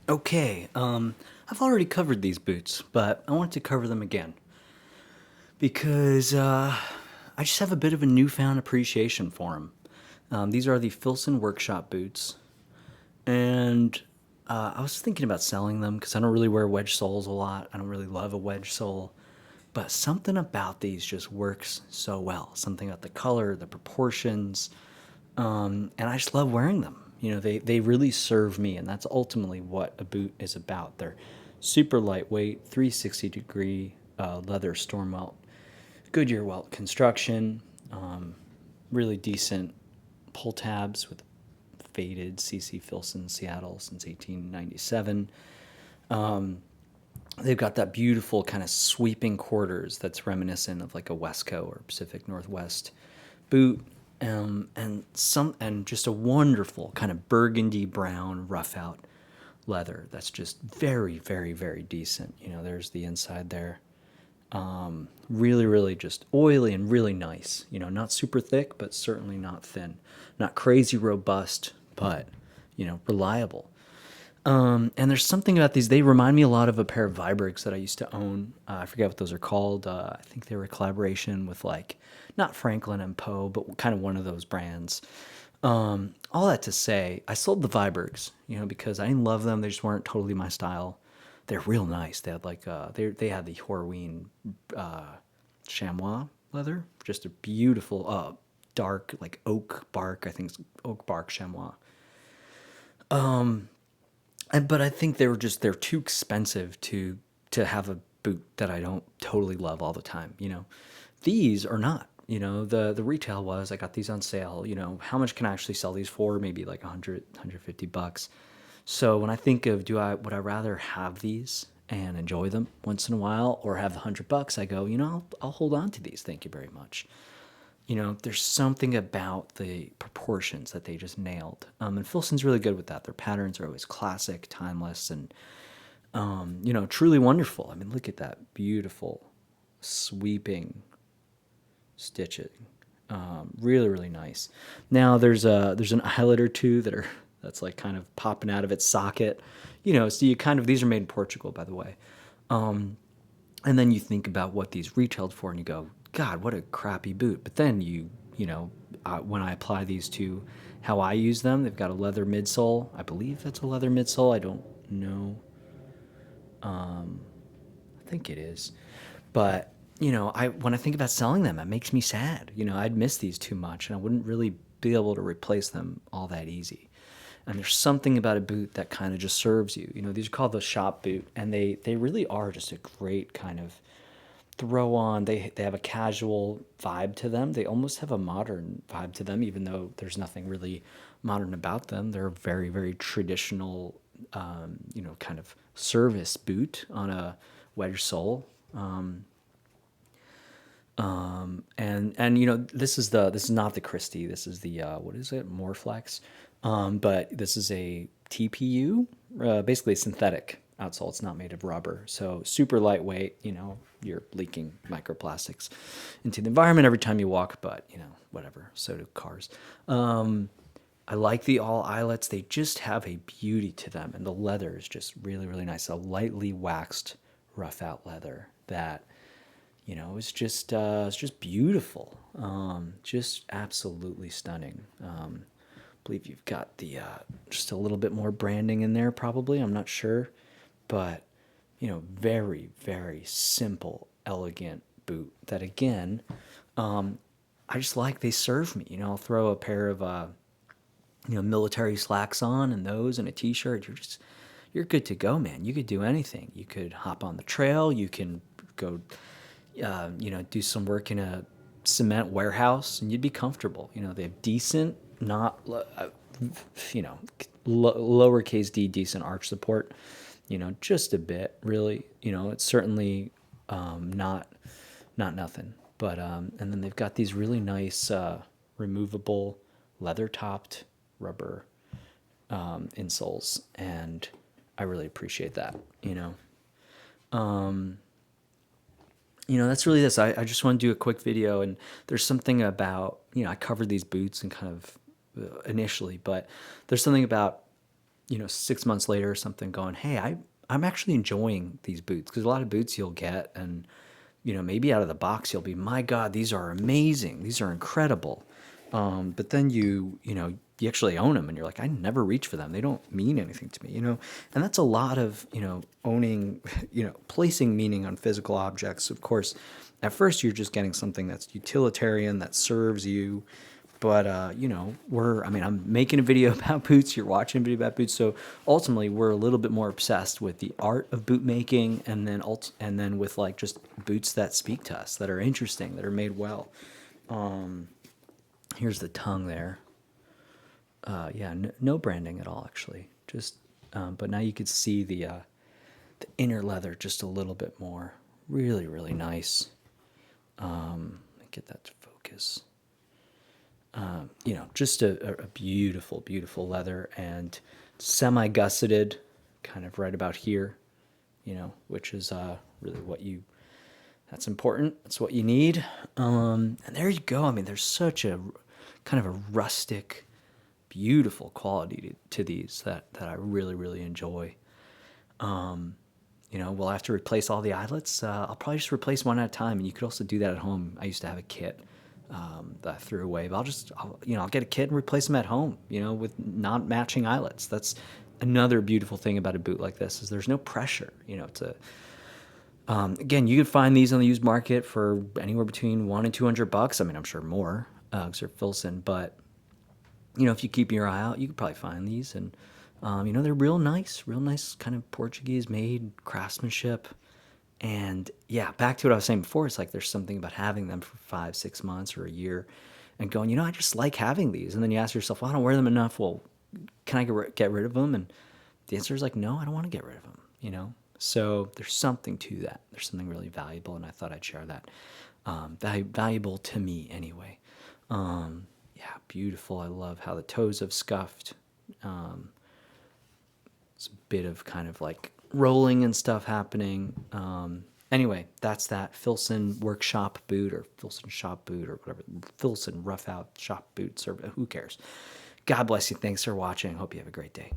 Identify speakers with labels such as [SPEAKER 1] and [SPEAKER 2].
[SPEAKER 1] Okay, I've already covered these boots, but I want to cover them again because I just have a bit of a newfound appreciation for them. These are the Filson Workshop boots, and I was thinking about selling them because I don't really wear wedge soles a lot. I don't really love a wedge sole, but something about these just works so well. Something about the color, the proportions, and I just love wearing them. They really serve me, and that's ultimately what a boot is about. They're super lightweight, 360-degree leather storm welt, Goodyear welt construction, really decent pull tabs with faded CC Filson Seattle since 1897. They've got that beautiful kind of sweeping quarters that's reminiscent of like a Westco or Pacific Northwest boot, and just a wonderful kind of burgundy brown roughout leather that's just very, very, very decent. There's the inside there. Really, really just oily and really nice. Not super thick, but certainly not thin. Not crazy robust, but reliable. And there's something about these. They remind me a lot of a pair of Vibrigs that I used to own. I forget what those are called. I think they were a collaboration with like not Franklin and Poe, but kind of one of those brands. All that to say, I sold the Vibrigs, because I didn't love them. They just weren't totally my style. They're real nice. They had like they had the Horween chamois leather, just a beautiful dark like oak bark. I think it's oak bark chamois. But I think they're too expensive to have a boot that I don't totally love all the time. These are not. The retail was I got these on sale. How much can I actually sell these for? Maybe like 150 bucks. So when I think of would I rather have these and enjoy them once in a while or have the 100 bucks? I go, I'll hold on to these. Thank you very much. There's something about the proportions that they just nailed. And Filson's really good with that. Their patterns are always classic, timeless, and, truly wonderful. I mean, look at that beautiful, sweeping stitching. Really, really nice. Now there's an eyelet or two that's like kind of popping out of its socket. So you kind of, these are made in Portugal, by the way. And then you think about what these retailed for, and you go, God, what a crappy boot. But then when I apply these to how I use them, they've got a leather midsole. I believe that's a leather midsole. I don't know. I think it is. But I when I think about selling them, it makes me sad. I'd miss these too much, and I wouldn't really be able to replace them all that easy. And there's something about a boot that kind of just serves you. These are called the shop boot, and they really are just a great kind of throw on. They have a casual vibe to them. They almost have a modern vibe to them, even though there's nothing really modern about them. They're a very, very traditional, kind of service boot on a wedge sole. And this is not the Christie. This is the what is it, Morflex. But this is a TPU, basically synthetic outsole. It's not made of rubber, so super lightweight. You're leaking microplastics into the environment every time you walk, but whatever. So do cars. I like the all eyelets. They just have a beauty to them, and the leather is just really, really nice. A lightly waxed rough out leather that it's just beautiful, just absolutely stunning. I believe you've got the just a little bit more branding in there, probably. I'm not sure, but very, very simple, elegant boot. That again, I just like. They serve me. I'll throw a pair of military slacks on and those and a t-shirt. You're good to go, man. You could do anything. You could hop on the trail. You can go do some work in a cement warehouse, and you'd be comfortable. They have decent, not, lowercase d, decent arch support. Just a bit, really. It's certainly not nothing. But and then they've got these really nice removable leather topped rubber insoles, and I really appreciate that. That's really this. I just want to do a quick video, and there's something about, I covered these boots and kind of initially, but there's something about 6 months later or something going, hey, I'm actually enjoying these boots, because a lot of boots you'll get and maybe out of the box you'll be, my God, these are amazing, these are incredible. But then you actually own them and you're like, I never reach for them. They don't mean anything to me. And that's a lot of, owning, placing meaning on physical objects. Of course, at first you're just getting something that's utilitarian, that serves you. But, I'm making a video about boots. You're watching a video about boots. So ultimately, we're a little bit more obsessed with the art of boot making, and then with like just boots that speak to us, that are interesting, that are made well. Here's the tongue there. Yeah, no branding at all, actually. Just, but now you could see the inner leather just a little bit more. Really, really nice. Let me get that to focus. Just a beautiful, beautiful leather, and semi-gusseted, kind of right about here, which is really that's important. That's what you need. And there you go. I mean, there's such a kind of a rustic, beautiful quality to these that I really, really enjoy. We'll have to replace all the eyelets. I'll probably just replace one at a time, and you could also do that at home. I used to have a kit that I threw away, but I'll get a kit and replace them at home, with not matching eyelets. That's another beautiful thing about a boot like this, is there's no pressure, to. Again, you could find these on the used market for anywhere between $100 and $200. I mean, I'm sure more, because they're Filson, but if you keep your eye out, you could probably find these. And, they're real nice kind of Portuguese made craftsmanship. And yeah, back to what I was saying before, it's like there's something about having them for 5, 6 months or a year and going, I just like having these. And then you ask yourself, well, I don't wear them enough. Well, can I get rid of them? And the answer is like, no, I don't want to get rid of them, So there's something to that. There's something really valuable, and I thought I'd share that. Valuable to me anyway. Yeah, beautiful. I love how the toes have scuffed. It's a bit of kind of like rolling and stuff happening. Anyway, that's that Filson workshop boot, or Filson shop boot, or whatever. Filson Roughout shop boots, or who cares. God bless you. Thanks for watching. Hope you have a great day.